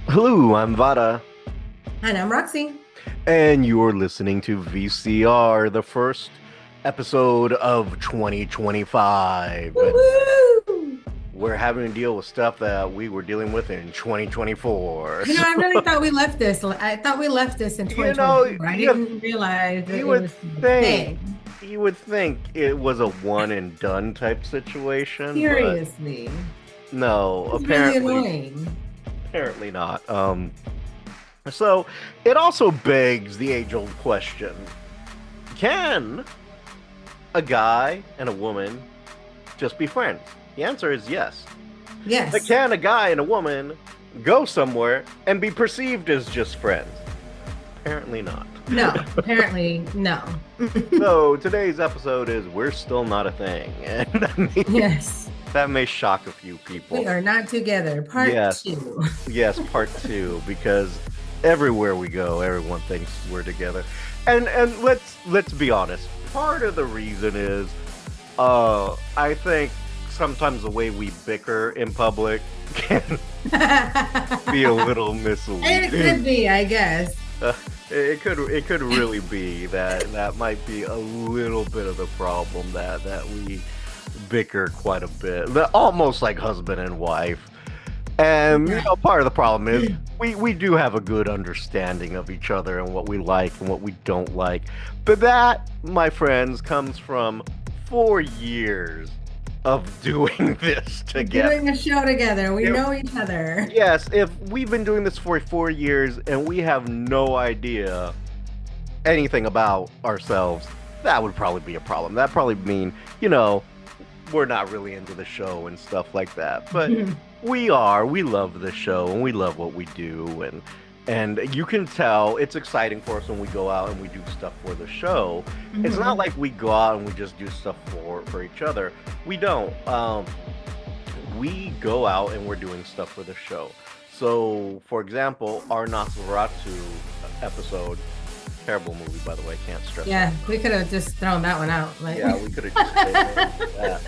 Hello, I'm Vara, And I'm Roxy. and you're listening to VCR, the first episode of 2025. And Woo-hoo! we're having to deal with stuff that we were dealing with in 2024. You know, I really thought we left this. I thought we left this in You know, 2024. I you, didn't realize that you it would was the think, thing. you would think it was a one and done type situation, but Seriously. no, It's really annoying. apparently not. So it also begs the age-old question: Can a guy and a woman just be friends? The answer is yes. But Yes. can a guy and a woman go somewhere and be perceived as just friends? Apparently not. No, apparently, no. So today's episode is We're Still Not a Thing. And Yes. that may shock a few We people. are not together. Part Yes, two. yes, part two, because everywhere we go, everyone thinks we're together. And let's be honest. Part of the reason is I think sometimes the way we bicker in public can be a little It could misleading. be, I guess. Uh, it could really be that might be a little bit of the problem that we bicker quite a bit, almost like husband and wife. And Right. part of the problem is we do have a good understanding of each other and what we like and what we don't like. But that, my friends, comes from 4 years of doing this together. Doing a show together. We If- know each other. yes, if we've been doing this for 4 years and we have no idea anything about ourselves, that would probably be a problem. That'd probably mean, you know, we're not really into the show and stuff like that. But we are. We love the show and we love what we do, and you can tell it's exciting for us when we go out and we do stuff for the show. It's not Mhm. like we go out and we just do stuff for each other. We don't. We go out and we're doing stuff for the show. So, for example, our Nosferatu episode, terrible movie by the way, can't stress that. Yeah, we could have just thrown that one out. Like, Yeah, we could have just stayed away from that.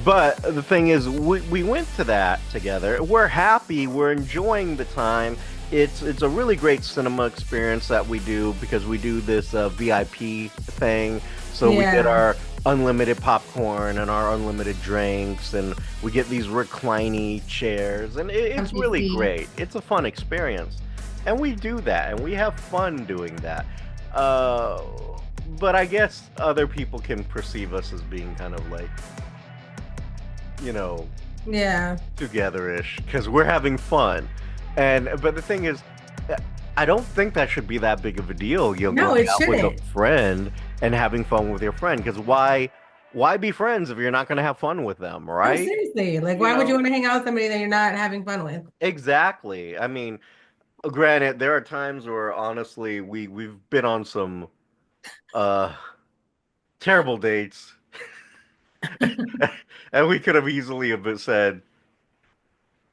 But the thing is, we went to that together. We're happy. We're enjoying the time. It's a really great cinema experience that we do because we do this VIP thing. So we get yeah, our unlimited popcorn and our unlimited drinks, and we get these recliny chairs, and it's comfy really seat. great. It's a fun experience, and we do that, and we have fun doing that. Uh, but I guess other people can perceive us as being kind of like, you know, Yeah. together-ish because we're having fun. And but the thing is, I don't think that should be that big of a deal. You're No, going it out with a shouldn't. friend and having fun with your friend because why be friends if you're not going to have fun with them, No, right? seriously. Like, You why would you know, want to hang out with somebody that you're not having fun with? exactly. I mean, granted, there are times where honestly we've been on some uh terrible dates, and we could have easily have said,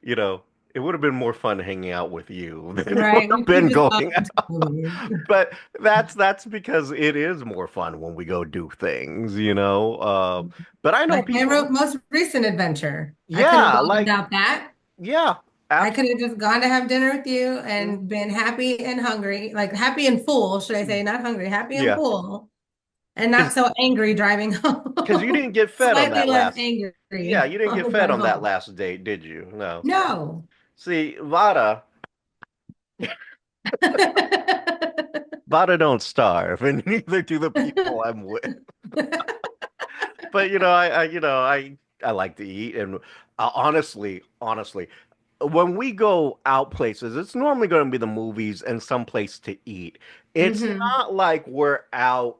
you know, it would have been more fun hanging out with you than it would Right? have We could have been just going gone to out. movies. But that's because it is more fun when we go do things. But I know Like my people, most recent adventure. I could have yeah, gone like, without that. yeah, I could have absolutely. just gone to have dinner with you and been happy and hungry, like happy and full, should I say, not hungry, happy and Yeah, full, and not because so angry driving you home. didn't get fed on Slightly that less last. Yeah, angry you didn't on get the fed drive on that home. last date, did you? No. No. See, Vada don't starve, and neither do the people I'm with. But I like to eat, and honestly, when we go out places, it's normally going to be the movies and some place to eat. It's hmm not like we're out,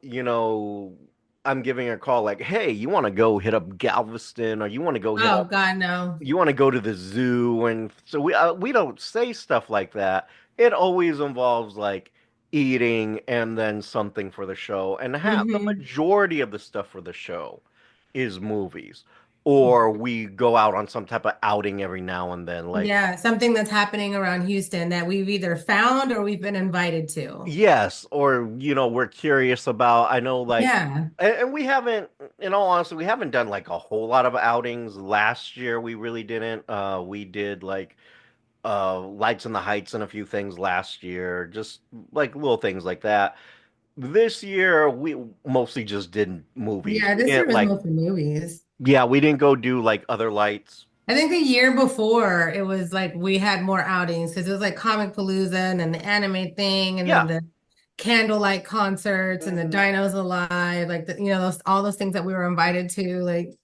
I'm giving a call like, "Hey, you want to go hit up Galveston, or Oh God, no. you want to go to the zoo?" And so we don't say stuff like that. It always involves like eating and then something for the show, and the hmm majority of the stuff for the show is movies, or we go out on some type of outing every now and then. Like, Yeah, something that's happening around Houston that we've either found or we've been invited to. yes, or we're curious about. I know, like, Yeah. and we haven't, in all honesty, we haven't done like a whole lot of outings. Last year, we really didn't. We did like Lights in the Heights and a few things last year, just like little things like that. This year we mostly just did movies. Yeah, We this year didn't was like, mostly movies. yeah, we didn't go do like other lights. I think the year before it was like we had more outings because it was like Comic Palooza and then the anime thing and then Yeah. the candlelight concerts and the Mhm. Dinos Alive, like those all those things that we were invited to. Like,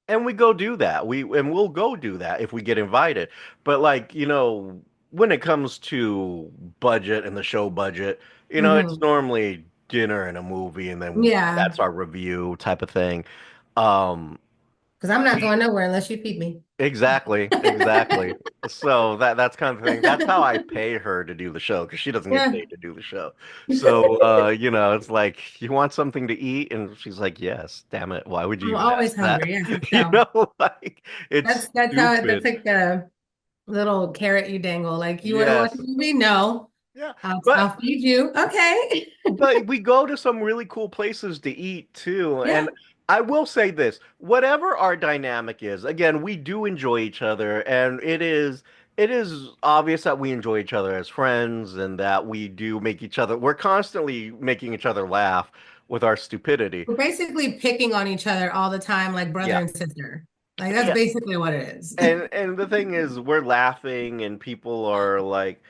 And we go do that. We'll go do that if we get invited. But like, when it comes to budget and the show budget, it's mhm. normally dinner and a movie and then Yeah, that's our review type of thing. Um because I'm not going nowhere unless you feed me. exactly, exactly. So that's kind of thing. That's how I pay her to do the show because she doesn't get Yeah, paid to do the show. So it's like, you want something to eat? And she's like, yes, damn it. Why would you I'm even always ask that? hungry. Yeah, I can tell. Like it's That's how that's stupid. like the little carrot you dangle. Like, you want to watch a Yes. movie? No, Yeah. I'll But feed you. Okay. we go to some really cool places to eat too. Yeah. And I will say this, whatever our dynamic is, again, we do enjoy each other and it is obvious that we enjoy each other as friends and that we do make each other we're constantly making each other laugh with our stupidity. We're basically picking on each other all the time, like brother Yeah. and sister. Like, that's Yeah. basically what it is. And the thing is, we're laughing, and people are like,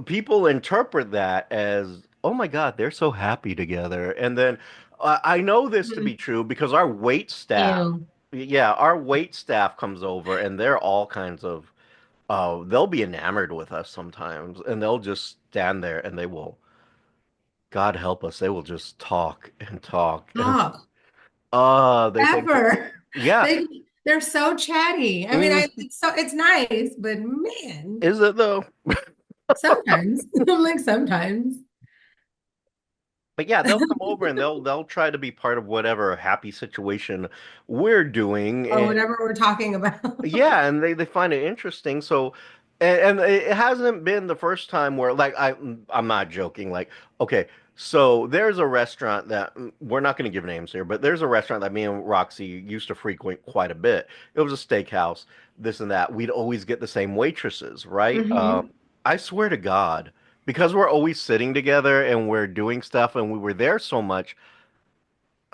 people interpret that as, oh my God, they're so happy together. And then I know this to be true because our wait staff, Ew. yeah, our wait staff comes over, and they're all kinds of, they'll be enamored with us sometimes, and they'll just stand there, and they will, God help us, they will just talk and talk, and Stop. they think, Ever. yeah, They're so chatty. I mean, mm, it's nice, but man, is it though? sometimes. I'm like, sometimes. But yeah, they'll come over and they'll try to be part of whatever happy situation we're doing, Or and whatever we're talking about. yeah, and they find it interesting. So, and it hasn't been the first time where like I'm not joking. Like, okay, so there's a restaurant that we're not going to give names here, but there's a restaurant that me and Roxy used to frequent quite a bit. It was a steakhouse, this and that. We'd always get the same waitresses, right? Hmm. I swear to God, because we're always sitting together and we're doing stuff, and we were there so much.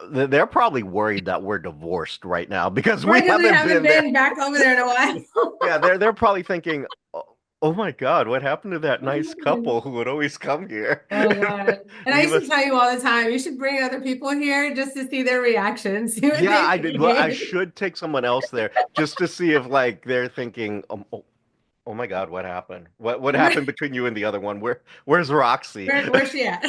They're probably worried that we're divorced right now because we Right, because we haven't haven't been there. been back over there in a while. Yeah, they're probably thinking, oh my God, what happened to that nice Oh couple who would always come here? God. And I Leave used to us. tell you all the time, you should bring other people here just to see their reactions, see what Yeah, they I did. Well, I think. should take someone else there just to see if like they're thinking, oh my God, what happened? What happened between you and the other one? Where's Roxy? Where's she at?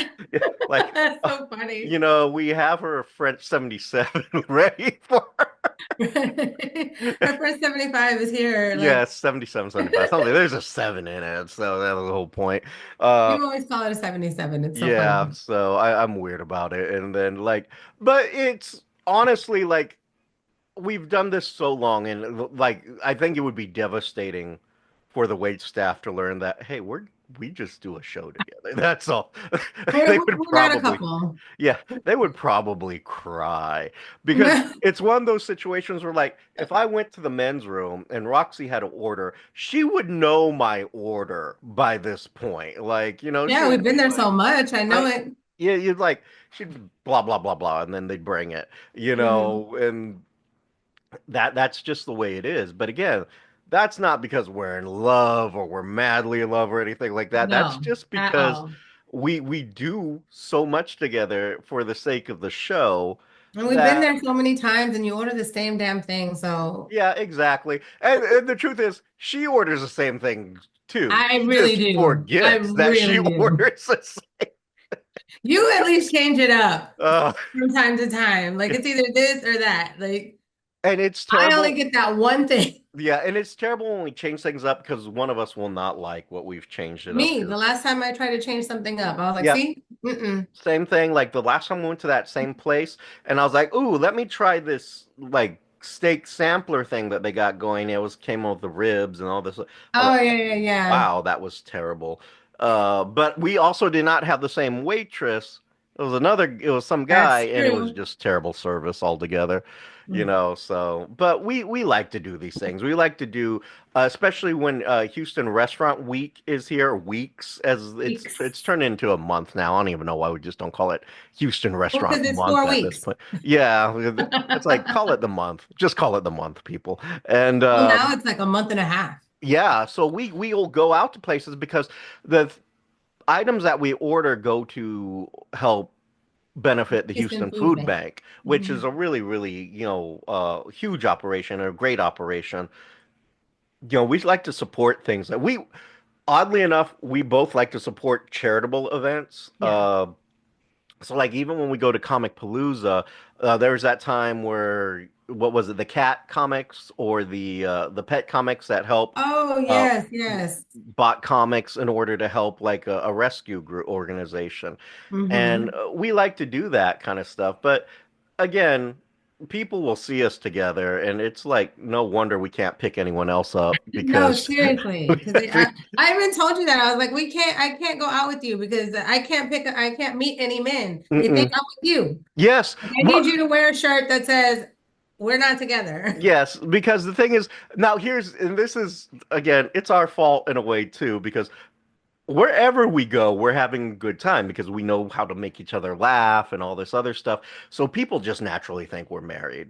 Like, That's so funny. we have her French 77 ready for her. Our first 75 is here. Yeah, Like, it's 77, 75. Something. There's a seven in it, so that was the whole point. Uh, you always call it a 77. It's so funny. yeah, so I'm weird about it. And then like, but it's honestly like we've done this so long, and like I think it would be devastating for the wait staff to learn that, hey, we just do a show together. That's all. They would We're not a probably, couple. yeah, they would probably cry because it's one of those situations where, like, if I went to the men's room and Roxy had an order, she would know my order by this point. Like, she Yeah, we've would been be there like, so much. I know I, it. yeah, you'd like, she'd blah, blah, blah, blah, and then they'd bring it, Hmm. and that's just the way it is. But again, that's not because we're in love or we're madly in love or anything like that. That's No, just at because all. we do so much together for the sake of the show And we've been that there so many times and you order the same damn thing. So yeah, exactly. And the truth is she orders the same thing too. I She really just do. I forgets that she really do. orders the same. You at least change it up Uh, from time to time. Like, it's either this or that. Like, and it's I only terrible. get that one thing. Yeah, and it's terrible when we change things up because one of us will not like what we've changed it up Me, to. the last time I tried to change something up, I was like, Yeah, see? Mm-mm. same thing. Like the last time we went to that same place, and I was like, "Ooh, let me try this like steak sampler thing that they got going." It was came with the ribs and all this. I was Oh, like, yeah, yeah, yeah. "Wow, that was terrible." But we also did not have the same waitress It was some guy, That's and it was true. just terrible service altogether, Mm. so, but we like to do these things. We like to do, especially when Houston Restaurant Week is here, weeks, as it's Weeks. turned into a month now. I don't even know why we just don't call it Houston Well, Restaurant because it's Month four at this weeks. point. Yeah, it's like, call it the month. Just call it the month, people. And Well, now it's like a month and a half. yeah, so we will go out to places because the items that we order go to help benefit the Houston Houston Food Food Bank. Bank, which Mhm. is a really, really, huge operation, a great operation. We like to support things that oddly enough, we both like to support charitable events. Yeah. So like even when we go to Comic Palooza, there was that time where what was it, the cat comics or the pet comics that help Oh, uh, yes, yes. bought comics in order to help like a rescue group organization. And Hmm. we like to do that kind of stuff. But again, people will see us together, and it's like no wonder we can't pick anyone else up No, because seriously, because I even told you that I was like, I can't go out with you because I can't meet any men. They think Mm-mm. I'm with you. Yes, I need you to wear a shirt that says we're not together. yes, because the thing is, now and this is again, it's our fault in a way too, because wherever we go, we're having a good time because we know how to make each other laugh and all this other stuff. So people just naturally think we're married,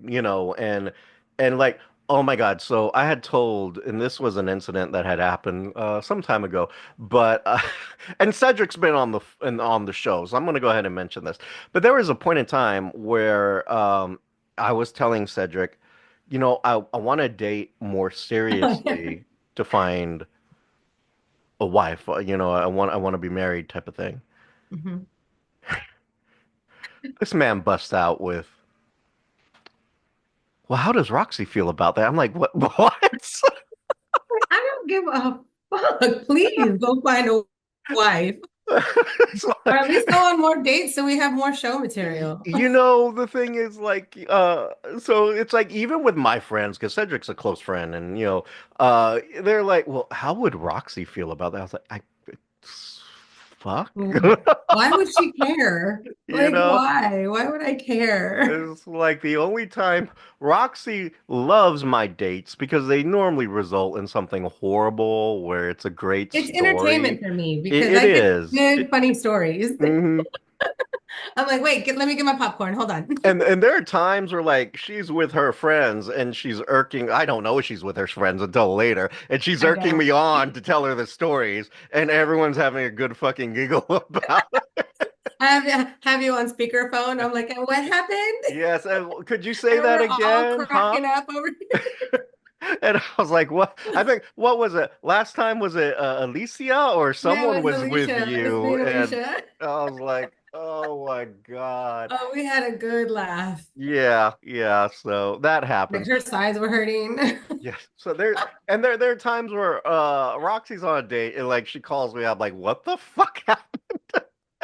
and like, oh my God. So I had told, and this was an incident that had happened some time ago, but and Cedric's been on the show, so I'm going to go ahead and mention this. But there was a point in time where I was telling Cedric, I want to date more seriously to find a wife. I want to be married type of thing. Mhm. This man busts out with, "Well, how does Roxy feel about that?" I'm like, "What? What?" I don't give a fuck. Please go find a wife. It's Or at like, least go on more dates so we have more show material. the thing is like, so it's like even with my friends, because Cedric's a close friend, and they're like, "Well, how would Roxy feel about that?" I was like, fuck, Why would she care? you Like, know. why? Why would I care? It's like the only time Roxy loves my dates because they normally result in something horrible where it's a great It's story. entertainment for me It, because it I get is. good, funny stories. Mhm. I'm like, wait, let me get my popcorn. Hold on. And there are times where like she's with her friends and she's irking. I don't know if she's with her friends until later, and she's I irking don't. me on to tell her the stories, and everyone's having a good fucking giggle about it. Have you on speakerphone? I'm like, what happened? Yes, and could you say And that we're all again, huh? cracking up over here. And I was like, what? I think, what was it? Last time was it Alicia or Yeah, someone it was was with Alicia. It's me you? and And Alicia. I was like, oh my God. Oh, we had a good laugh. Yeah, yeah. So that Like happens. her sides were hurting. Yes. So there are times where Roxy's on a date and like she calls me up like, what the fuck happened?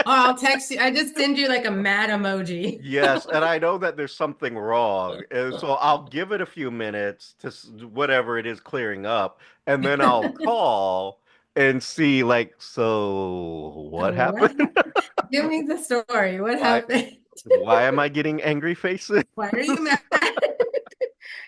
Or I'll text you. I just send you like a mad emoji. Yes, and I know that there's something wrong, and so I'll give it a few minutes to whatever it is clearing up, and then I'll call and see like, so what What? happened? Give me the story. What Why happened? why am I getting angry faces? Why are you mad?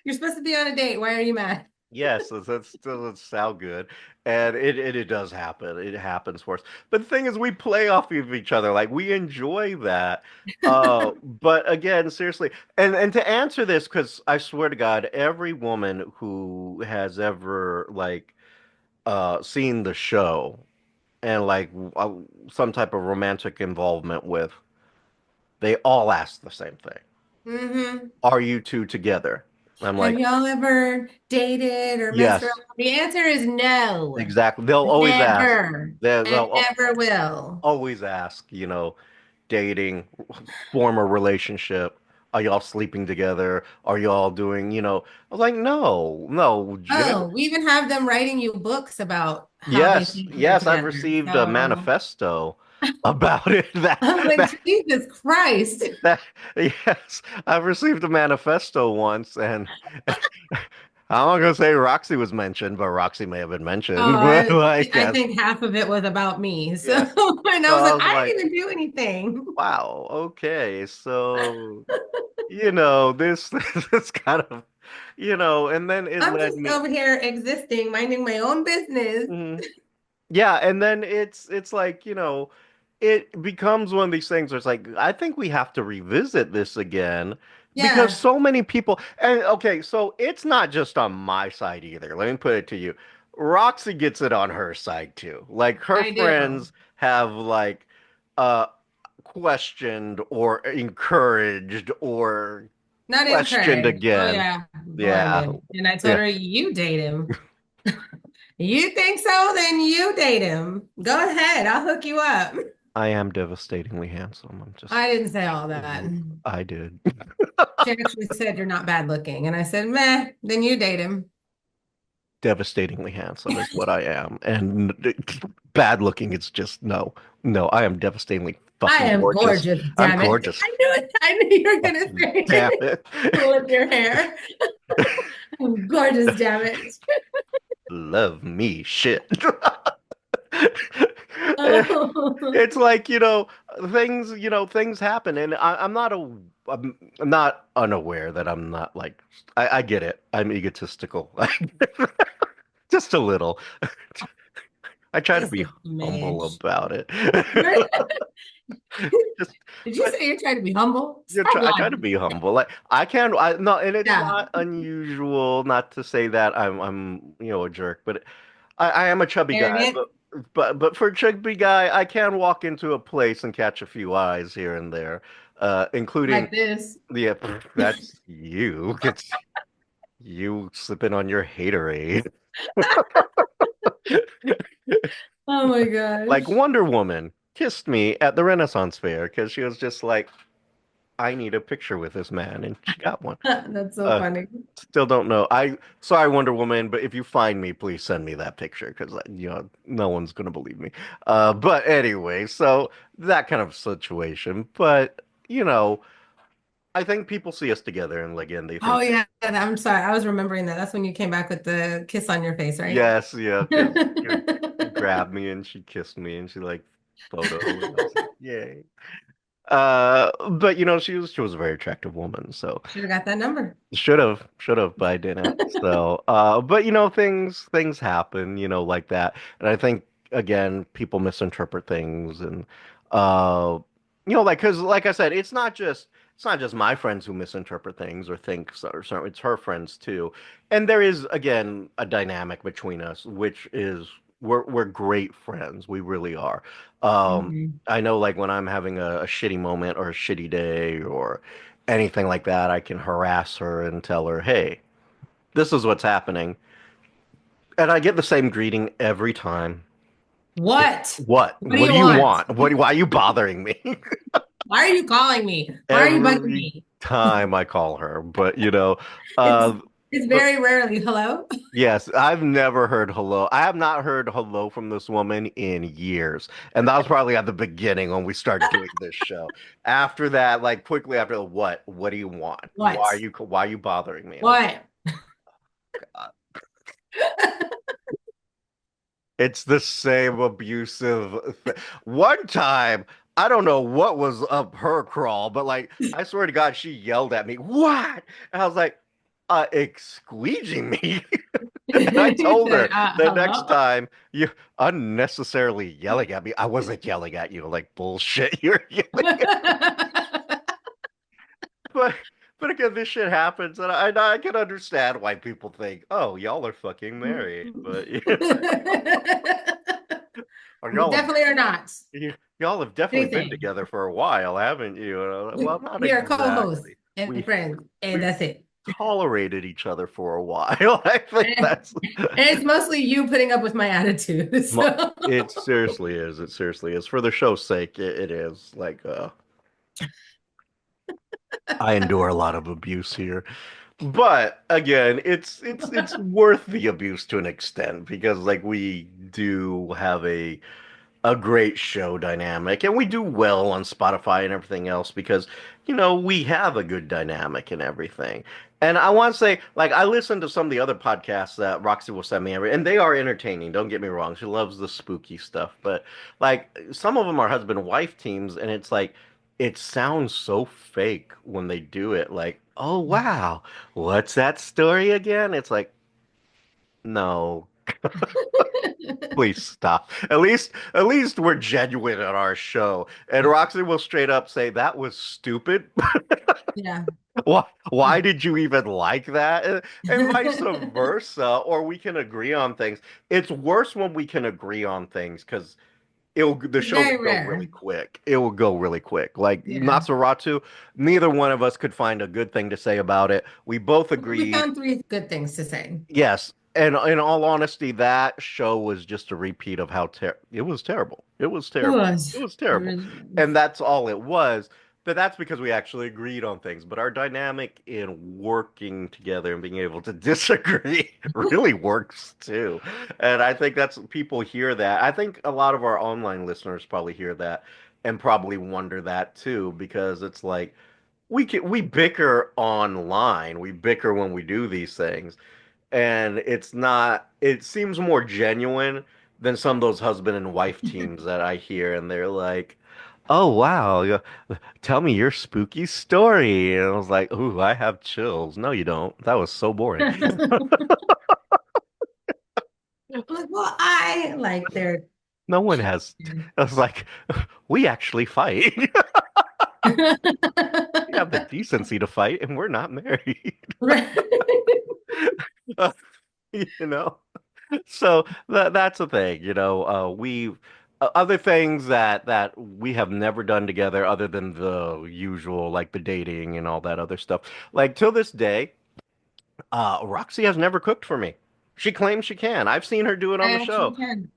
You're supposed to be on a date. Why are you mad? Yes, that still doesn't sound good, and it does happen. It happens for us. But the thing is, we play off of each other. Like we enjoy that. But again, seriously, and to answer this, because I swear to God, every woman who has ever like seen the show and like some type of romantic involvement with, they all ask the same thing. Hmm. Are you two together? I'm Have like, y'all ever dated or messed around? yes. The answer is no. Exactly. They'll always ask. Never. And They'll never will. always ask, dating, former relationship. Are y'all sleeping together? Are y'all doing, I was like, no, no. Oh, we even have them writing you books about how they Yes, think they're yes, I've together. received a So manifesto about it. I was like, Jesus Christ. That, yes, I've received a manifesto once, and I'm not gonna say Roxy was mentioned, but Roxy may have been mentioned. Oh, But like, I yes, think half of it was about me. So, yes. and So I was I like, was I like, didn't even do anything. wow, okay. So, this this kind of, and then it I'm led just me. over here existing, minding my own business. Mhm. Yeah, and then it's like, it becomes one of these things where it's like, I think we have to revisit this again because Yeah, so many people, and okay, so it's not just on my side either. Let me put it to you. Roxy gets it on her side too. Like her I do. friends have like uh questioned or encouraged or Not questioned encouraged. Oh again. yeah, Yeah. blinded. And I told Yeah. her, you date him. You think so? Then you date him. Go ahead. I'll hook you up. I am devastatingly handsome. I'm just I didn't say all that. I did. She actually said you're not bad looking. And I said, meh, then you date him. Devastatingly handsome is what I am. And bad looking, it's just no. No, I am devastatingly I fucking am gorgeous. gorgeous, I'm damn it. gorgeous. I knew it. I knew you were gonna Fucking say damn it. it. Flip your hair. I'm gorgeous, damn it. Love me shit. Oh. It's like, things happen and I'm not unaware that I'm not like I get it. I'm egotistical. Just a little. I try to Just be a humble smidge. about it. Just, Did you but say you're trying to be humble? you're Stop I try to lying. be humble. Like I can, I no, and it's Yeah. not unusual. Not to say that I'm a jerk, but I am a chubby guy. Arrogant But for a chubby guy, I can walk into a place and catch a few eyes here and there, including like this. yeah, that's you. It's you slipping on your haterade. Oh my Like gosh. Wonder Woman kissed me at the Renaissance Fair because she was just like, I need a picture with this man, and she got one. That's so Uh, funny. Still don't know. Sorry, Wonder Woman, but if you find me, please send me that picture because no one's gonna believe me. But anyway, so that kind of situation. But I think people see us together, and again, they Oh think that yeah, I'm sorry. I was remembering that. That's when you came back with the kiss on your face, right? yes, yeah, because she grabbed me and she kissed me and she like photo, and I was like, yay. But she was a very attractive woman, so Should have got that number. should have, but I didn't. So, but things happen, like that, and I think again, people misinterpret things, and uh, like because like I said, it's not just my friends who misinterpret things or think so, it's her friends too, and there is again a dynamic between us, which is we're great friends, we really are. Um, Mhm. I know like when I'm having a shitty moment or a shitty day or anything like that, I can harass her and tell her, "Hey, this is what's happening." And I get the same greeting every time. What? What? What do What you do you want? want? Why are you bothering me? Why are you calling me? Why are you bugging Every me? time I call her. But It's uh it's but very rarely hello. yes, I've never heard hello. I have not heard hello from this woman in years. And that was probably at the beginning when we started doing this show. After that, like quickly after, what? What do you want? What? Why are you bothering me? What? It's the same abusive One time, I don't know what was up her crawl, but like, I swear to God, she yelled at me, "What?" And I was like, squeeging me. And I He told said, her the next hello. time you unnecessarily yelling at me. I wasn't yelling at you like bullshit. You're yelling but but again, this shit happens, and I can understand why people think, "Oh, y'all are fucking married," but or We y'all have definitely are not. y'all have definitely been Anything. together for a while, haven't you? And I'm like, well, not We are co-hosts exactly. and We friends, and we that's it. tolerated each other for a while. I think And that's it's mostly you putting up with my attitude. So it. Seriously is. It seriously is. For the show's sake, it is. Like, I endure a lot of abuse here. But again, it's worth the abuse to an extent because like we do have a great show dynamic and we do well on Spotify and everything else because we have a good dynamic and everything. And I want to say, like, I listen to some of the other podcasts that Roxy will send me and they are entertaining. Don't get me wrong. She loves the spooky stuff, but like some of them are husband and wife teams, and it's like it sounds so fake when they do it. Like, oh wow, what's that story again? It's like, no, please stop. At least we're genuine on our show. And Roxy will straight up say that was stupid. Yeah. Why did you even like that? And vice versa, or we can agree on things. It's worse when we can agree on things because the It's show will very go really rare. quick. It will go really quick. Like Yeah. Natsuratu, neither one of us could find a good thing to say about it. We both We agreed, found three good things to say. yes. And in all honesty, that show was just a repeat of how it was terrible. It was It terrible. It was. was It terrible. really was. And that's all it was. But that's because we actually agreed on things. But our dynamic in working together and being able to disagree really works too. And I think that's people hear that. I think a lot of our online listeners probably hear that and probably wonder that too, because it's like we bicker online. We bicker when we do these things and it's not it seems more genuine than some of those husband and wife teams that I hear and they're like, "Oh wow, tell me your spooky story." And I was like, "Ooh, I have chills." No, you don't. That was so boring. I'm like, well, I like their No one has I was like, "We actually fight. We have the decency to fight and we're not married." Right. You know? So that's the thing, we other things that we have never done together other than the usual, like the dating and all that other stuff. Like till this day, Roxy has never cooked for me. She claims she can. I've seen her do it on I the actually show. can.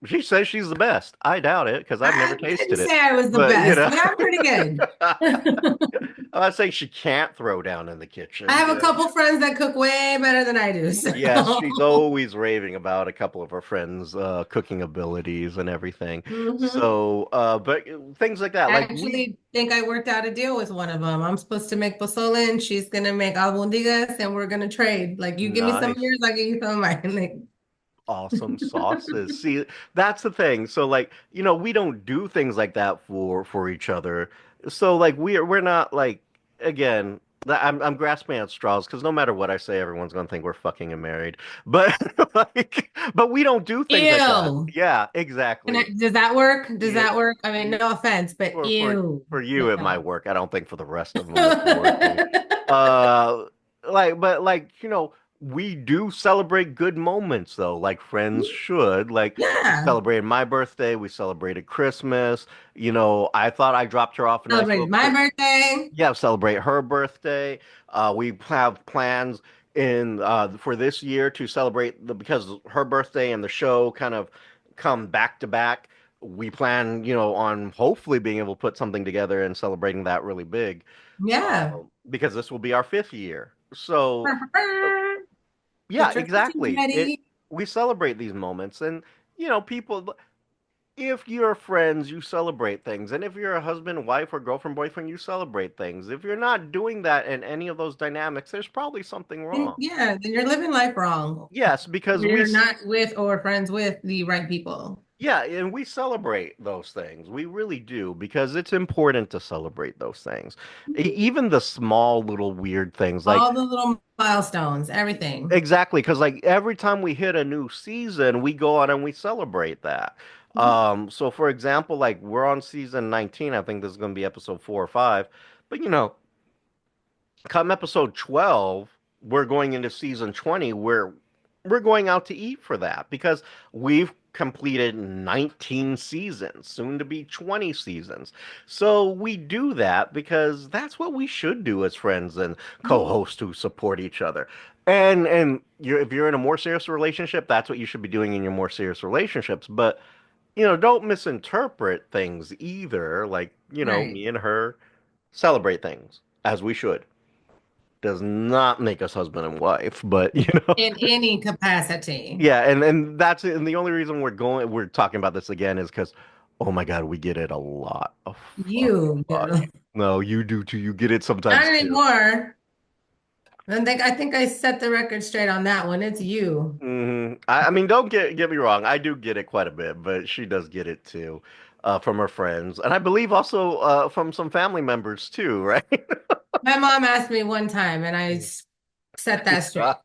She says she's the best. I doubt it because I've never I didn't tasted it. say I was the But best, but I'm pretty good. I'm not saying she can't throw down in the I kitchen. have a couple friends that cook way better than I do. Yes, she's So. always raving about a couple of her friends' cooking abilities and everything. Mhm. So, but things like that, I like we, actually think I worked out a deal with one of them. I'm supposed to make pozole and she's gonna make albondigas and we're gonna trade. Like you give me some of nice, yours, I give you some of mine. awesome sauces. See, that's the thing. So, like, we don't do things like that for each other. So, like, we're not like again. I'm grasping at straws because no matter what I say, everyone's gonna think we're fucking and married. But but we don't do things like that. Ew. Yeah, exactly. Does that work? Does Yeah, that work? I mean, no offense, but for for ew. for you it might No. work. I don't think for the rest of them it will work. Uh, but like we do celebrate good moments though, like friends should. Like we Yeah. celebrated my birthday, we celebrated Christmas. I thought I dropped her off a nice Celebrated little my birthday. yeah, celebrate her birthday. We have plans in for this year to celebrate because her birthday and the show kind of come back to back. We plan, on hopefully being able to put something together and celebrating that really big, Yeah. because this will be our fifth year. So, The yeah, turkey seems exactly. ready. We celebrate these moments, and people. If you're friends, you celebrate things. And if you're a husband, wife, or girlfriend, boyfriend, you celebrate things. If you're not doing that in any of those dynamics, there's probably something Then, wrong. yeah, then you're living life wrong. Yes, because You're not with or friends with the right people. yeah, and we celebrate those things. We really do because it's important to celebrate those things. Even the small little weird things like All the little milestones, everything. exactly, because like every time we hit a new season, we go on and we celebrate that. So for example, like we're on season 19, I think this is going to be episode 4 or 5. But come episode 12, we're going into season 20 where we're going out to eat for that because we've completed 19 seasons, soon to be 20 seasons. So we do that because that's what we should do as friends and co-hosts who support each other. And if you're in a more serious relationship, that's what you should be doing in your more serious relationships. But don't misinterpret things either. Like, Right. me and her celebrate things as we should. Does not make us husband and wife, but In any capacity. yeah, and that's it. And the only reason we're talking about this again is because, oh my God, we get it a lot, a fucking You lot. do. No, you do too. You get it Not sometimes too. anymore. And I think I set the record straight on that one. It's you. I mean, don't get me wrong. I do get it quite a bit, but she does get it too, from her friends, and I believe also from some family members too, right? My mom asked me one time, and set that straight.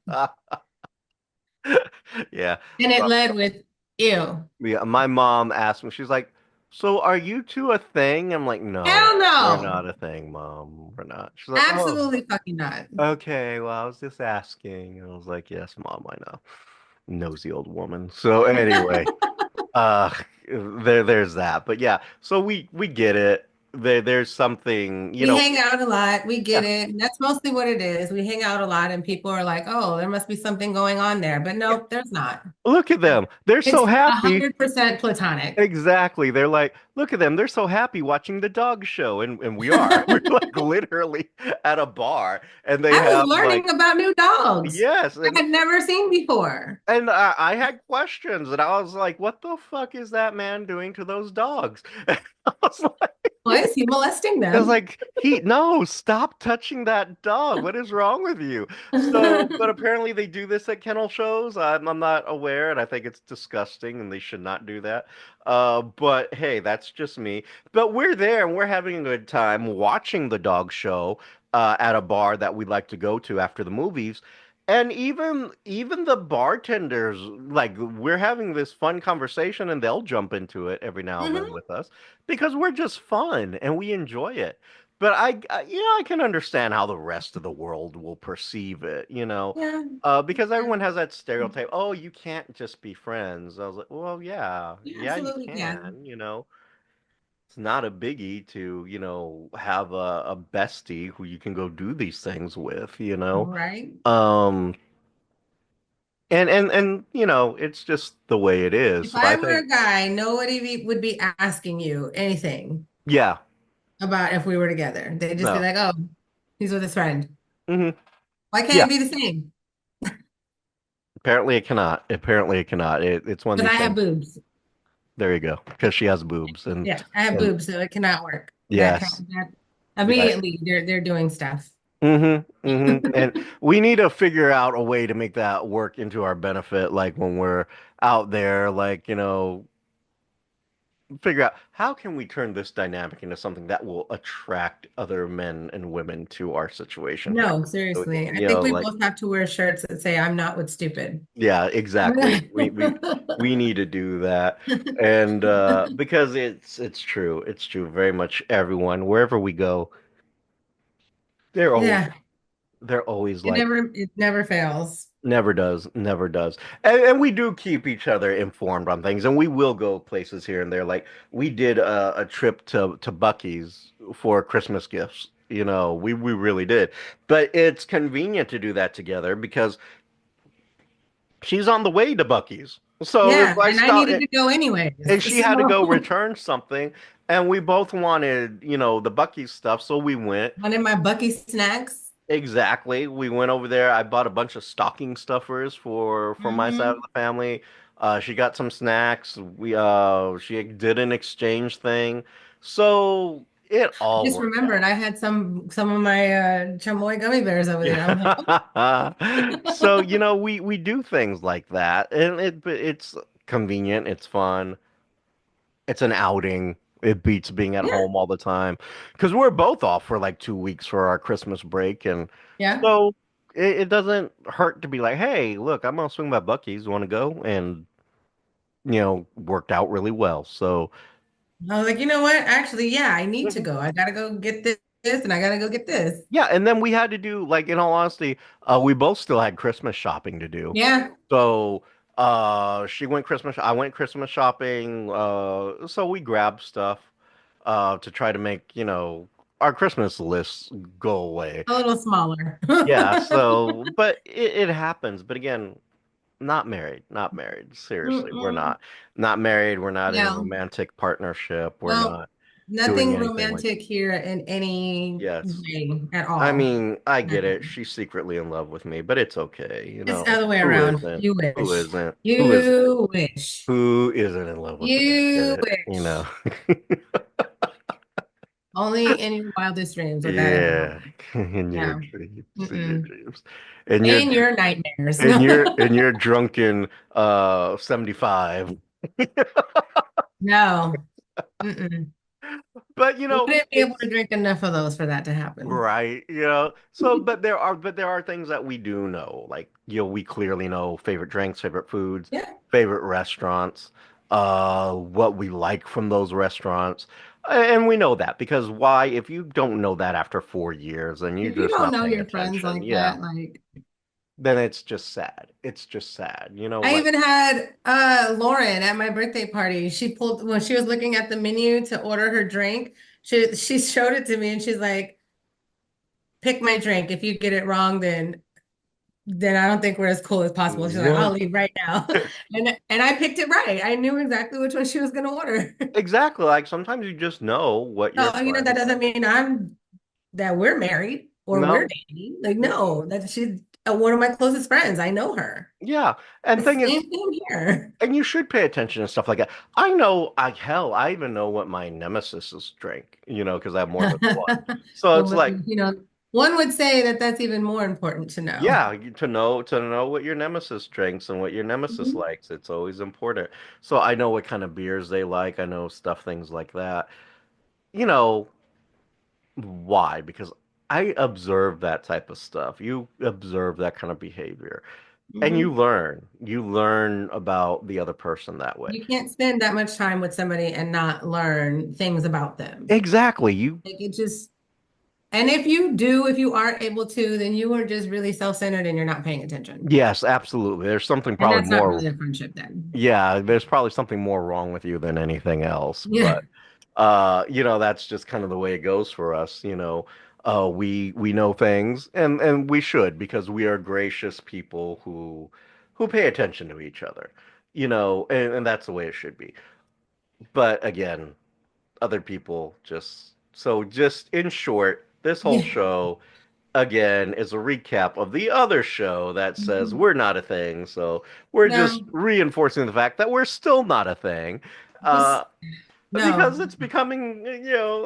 Yeah. And it led with ew. Yeah, my mom asked me, she's like, "So are you two a thing?" I'm like, "No, Hell we're no. not a thing, Mom. We're not." She's like, "Oh, Absolutely fucking not. okay. Well, I was just asking." And I was like, "Yes, Mom, I know." Nosy old woman. So anyway, uh, there's that. But yeah, so we get it. There's something, We hang out a lot. We get yeah. it. And that's mostly what it is. We hang out a lot, and people are like, "Oh, there must be something going on there." But Yeah. nope, there's not. Look at them. They're It's so happy. 100% platonic. Exactly. They're like, look at them. They're so happy watching the dog show. And we are. We're like literally at a bar and they I was have like, learning about new dogs yes. I had never seen before. And I had questions and I was like, what the fuck is that man doing to those dogs? I was like, Why is he molesting I was them? like, no, stop touching that dog. What is wrong with you? So, but apparently they do this at kennel shows. I'm not aware, and I think it's disgusting, and they should not do that. But hey, that's just me. But we're there, and we're having a good time watching the dog show at a bar that we like to go to after the movies. And even the bartenders, like we're having this fun conversation, and they'll jump into it every now and then Hmm. with us because we're just fun and we enjoy it. But I can understand how the rest of the world will perceive it, Yeah, because everyone has that stereotype. Oh, you can't just be friends. I was like, well, yeah, you yeah, you absolutely can. can. It's not a biggie to, have a bestie who you can go do these things with. Right? Um, and it's just the way it is. If So I I were think, a guy, would be asking you anything yeah, about if we were together. They'd just be no, like, "Oh, he's with his friend. hmm Why can't yeah. it be the same?" Apparently it cannot. Apparently it cannot. It's one of Because I these have things. boobs. There you go. Because she has boobs Yeah, I have and boobs, so it cannot work. yes, That yeah. immediately they're doing stuff. And we need to figure out a way to make that work into our benefit, like when we're out there, like, figure out how can we turn this dynamic into something that will attract other men and women to our situation here. No, So, seriously. I think we like, both have to wear shirts that say I'm not with stupid. yeah, exactly. We need to do that. And because it's true. It's true. Very much everyone, wherever we go, they're always Yeah, they're always like, it never fails. never does, never does. And we do keep each other informed on things, and we will go places here and there. Like we did a trip to Bucky's for Christmas gifts. We really did. But it's convenient to do that together because she's on the way to Bucky's. So if Yeah, I and I stop needed to go anyways. and she had to go So return something, and we both wanted, the Bucky stuff, so we went. one of my Bucky snacks. Exactly. We went over there. I bought a bunch of stocking stuffers for my side of Hmm. the family. She got some snacks. She did an exchange thing. So it all Just worked remembered out. I had some of my chamoy gummy bears over there. I'm like, Yeah. So, oh. we do things like that, and but it's convenient, it's fun. It's an outing. It beats being at Yeah, home all the time because we're both off for like 2 weeks for our Christmas break, and yeah. so it doesn't hurt to be like, "Hey, look, I'm gonna swing by Bucky's. Want to go?" And worked out really well. So I was like, you know what? Actually, yeah, I need to mhm. go. I gotta go get this, and I gotta go get this. Yeah, and then we had to do like, in all honesty, we both still had Christmas shopping to do. Yeah, So she went Christmas, I went Christmas shopping. So we grabbed stuff to try to make, our Christmas lists go away. a little smaller. Yeah, so, but it happens. But again, not married, not married. Seriously, we're Mm-mm. not married. We're not in a No, romantic partnership. We're no, not doing nothing anything like that. romantic here in any Yes. way at I all. mean, I get it. Nothing. She's secretly in love with me, but it's okay. It's the other way Who around. isn't? You Who wish. isn't? You wish. Who isn't in love with me? I get You it. wish. Only in your wildest dreams would that ever Yeah, happen. in your Yeah. dreams, in your Mm-mm. dreams, in your In your nightmares. in No. your drunken 75. No. Mm-mm. But Wouldn't be able to it's drink enough of those for that to happen. right, So, but there are things that we do know, like we clearly know favorite drinks, favorite foods, Yeah. favorite restaurants, what we like from those restaurants, and we know that because why? If you don't know that after 4 years, then you're If you just don't not know paying your friends attention. like Yeah, that, like then it's just sad. It's just sad. I Like even had Lauren at my birthday party. She pulled when she was looking at the menu to order her drink. She showed it to me and she's like, "Pick my drink. If you get it wrong, then I don't think we're as cool as possible." She's like, "I'll what? leave right now," and I picked it right. I knew exactly which one she was gonna order. Exactly. Like sometimes you just know what your No, that friends doesn't like. mean that we're married or we're No. dating. Like, no, that she's one of my closest friends. I know her. Yeah. And The thing is, same thing here. and you should pay attention to stuff like that. I know, hell, I even know what my nemesises drink, because I have more than one. So Well, it's like, one would say that that's even more important to know. yeah, to know what your nemesis drinks and what your nemesis Mhm. likes. It's always important. So I know what kind of beers they like. I know things like that. You know, why? Because I observe that type of stuff. You observe that kind of behavior. And you Mhm. learn. You learn about the other person that way. You can't spend that much time with somebody and not learn things about them. Exactly. You Like it just, and if you do, if you aren't able to, then you are just really self-centered and you're not paying attention. Yes, absolutely. There's something And probably that's not more, really a friendship then. yeah, there's probably something more wrong with you than anything else. Yeah. But that's just kind of the way it goes for us. We know things and we should because we are gracious people who pay attention to each other. And that's the way it should be. But again, other people just in short, this whole Yeah. show again is a recap of the other show that says Mhm. we're not a thing. So we're just No, reinforcing the fact that we're still not a thing. just Uh, because no. it's becoming,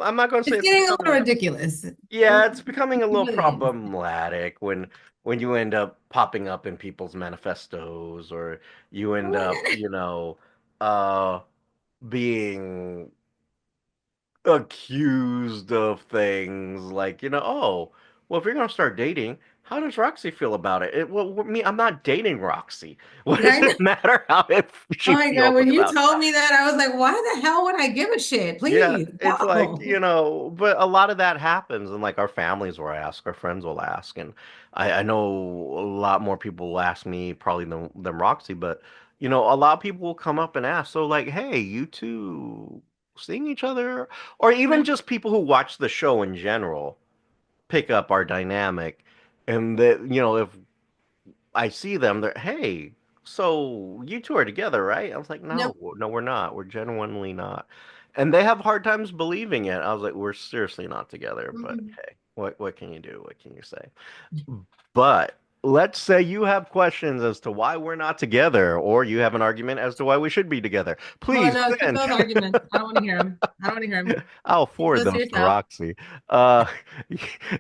I'm not going to say It's it's getting a little becoming, ridiculous. yeah, It it's becoming a little really is. problematic when you end up popping up in people's manifestos or you Oh end my up, God. uh, being accused of things like, oh, well, if you're gonna start dating, how does Roxy feel about it? Well, me, I'm not dating Roxy. What Yeah, does I know. it matter how Oh she my God. feels When you about told that? me that, I was like, why the hell would I give a shit? Yeah, Please, it's like, no. but a lot of that happens, and like our families will ask, our friends will ask, and I know a lot more people will ask me probably than Roxy, but a lot of people will come up and ask, so like, hey, you two seeing each other, or even Yeah. just people who watch the show in general pick up our dynamic, and that if I see them, they're, hey, so you two are together, right? I was like, no, No. no, we're not. We're genuinely not. And they have hard times believing it. I was like, we're seriously not together. But Mm-mm. hey, what can you do? What can you say? But let's say you have questions as to why we're not together, or you have an argument as to why we should be together. Oh Please no, keep send. those arguments. I don't want to hear them. I don't want to hear them. I'll Keep forward those to those to yourself. Roxy. Uh,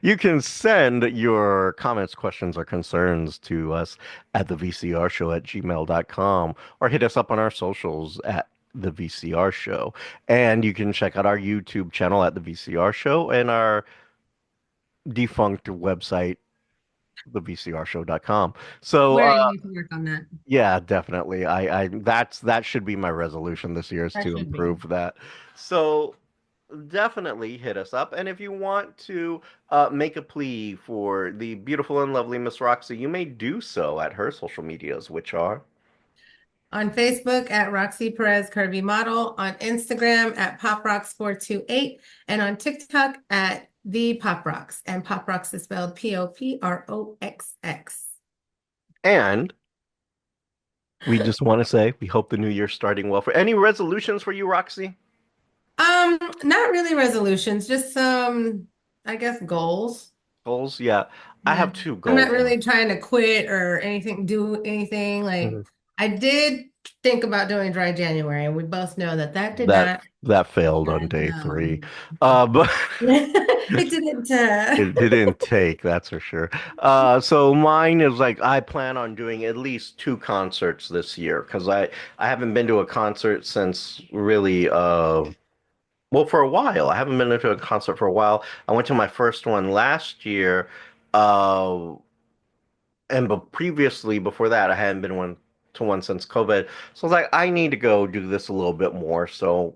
you can send your comments, questions, or concerns to us at the VCR Show at gmail.com or hit us up on our socials at the VCR Show. And you can check out our YouTube channel at the VCR Show and our defunct website, thevcrshow.com. So, Swear you need to work on that. yeah, definitely. That should be my resolution this year is That to should be. improve that. So definitely hit us up. And if you want to make a plea for the beautiful and lovely Miss Roxy, you may do so at her social medias, which are. On Facebook at Roxy Perez Curvy Model, on Instagram at PopRocks428, and on TikTok at the Pop Rocks. And Pop Rocks is spelled POPROXX. And we just want to say we hope the new year's starting well. For any resolutions for you, Roxy? Not really resolutions, just some, I guess, goals. Goals? Yeah, I Yeah. have two I'm not goals. really trying to quit or anything, do anything. Like Mhm. I did think about doing dry January, and we both know that that did That not. that failed on day 3. But It didn't. it didn't take, that's for sure. So mine is like I plan on doing at least 2 concerts this year because I haven't been to a concert since really well, for a while. I haven't been to a concert for a while. I went to my first one last year, uh, and but previously before that, I hadn't been one since COVID. So I was like, I need to go do this a little bit more. So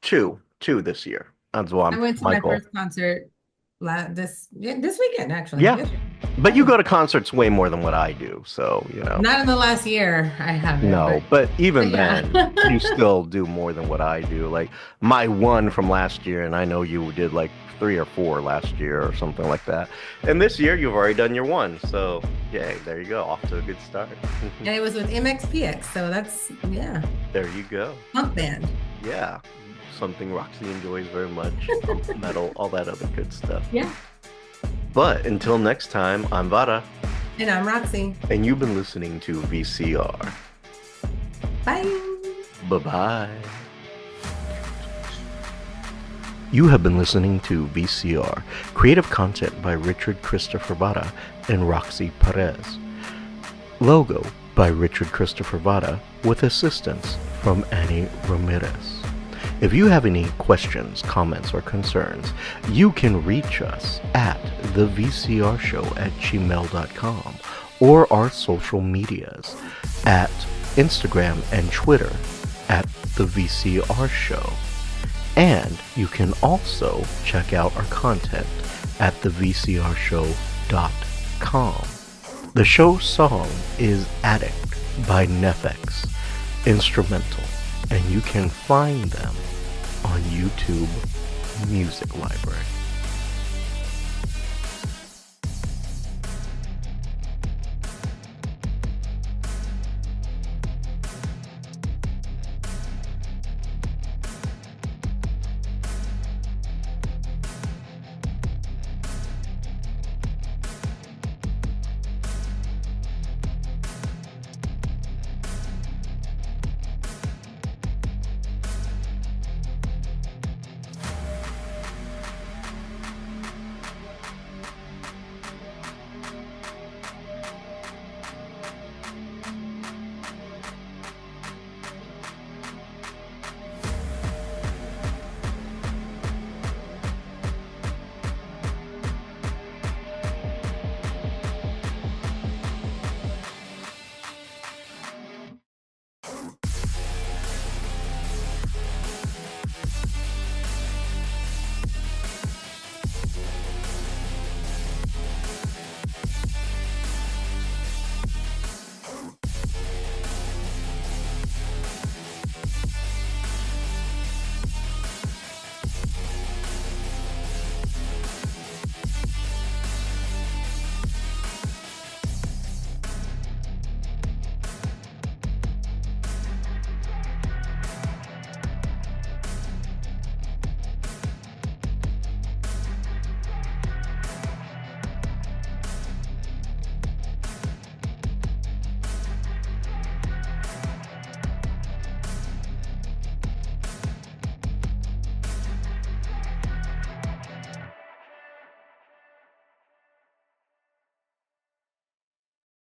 two this year. That's what I went to my my goal. first concert this weekend, actually. Yeah, but you go to concerts way more than what I do, so Not in the last year, I haven't, no. But but even yeah. then, you still do more than what I do. Like my one from last year, and I know you did like 3 or 4 last year or something like that. And this year, you've already done your one, so yay, there you go, off to a good start. And it was with MXPX, so that's, yeah, There you go. punk band. Yeah, something Roxy enjoys very much. Metal, all that other good stuff. Yeah. But until next time, I'm Vara, And I'm Roxy. and you've been listening to VCR. Bye. Bye-bye. You have been listening to VCR, creative content by Richard Christopher Vara and Roxy Perez. Logo by Richard Christopher Vara with assistance from Annie Ramirez. If you have any questions, comments, or concerns, you can reach us at thevcrshow@gmail.com or our social medias at Instagram and Twitter at The VCR Show. And you can also check out our content at thevcrshow.com. The show song is Addict by Nefex, instrumental, and you can find them on YouTube Music Library.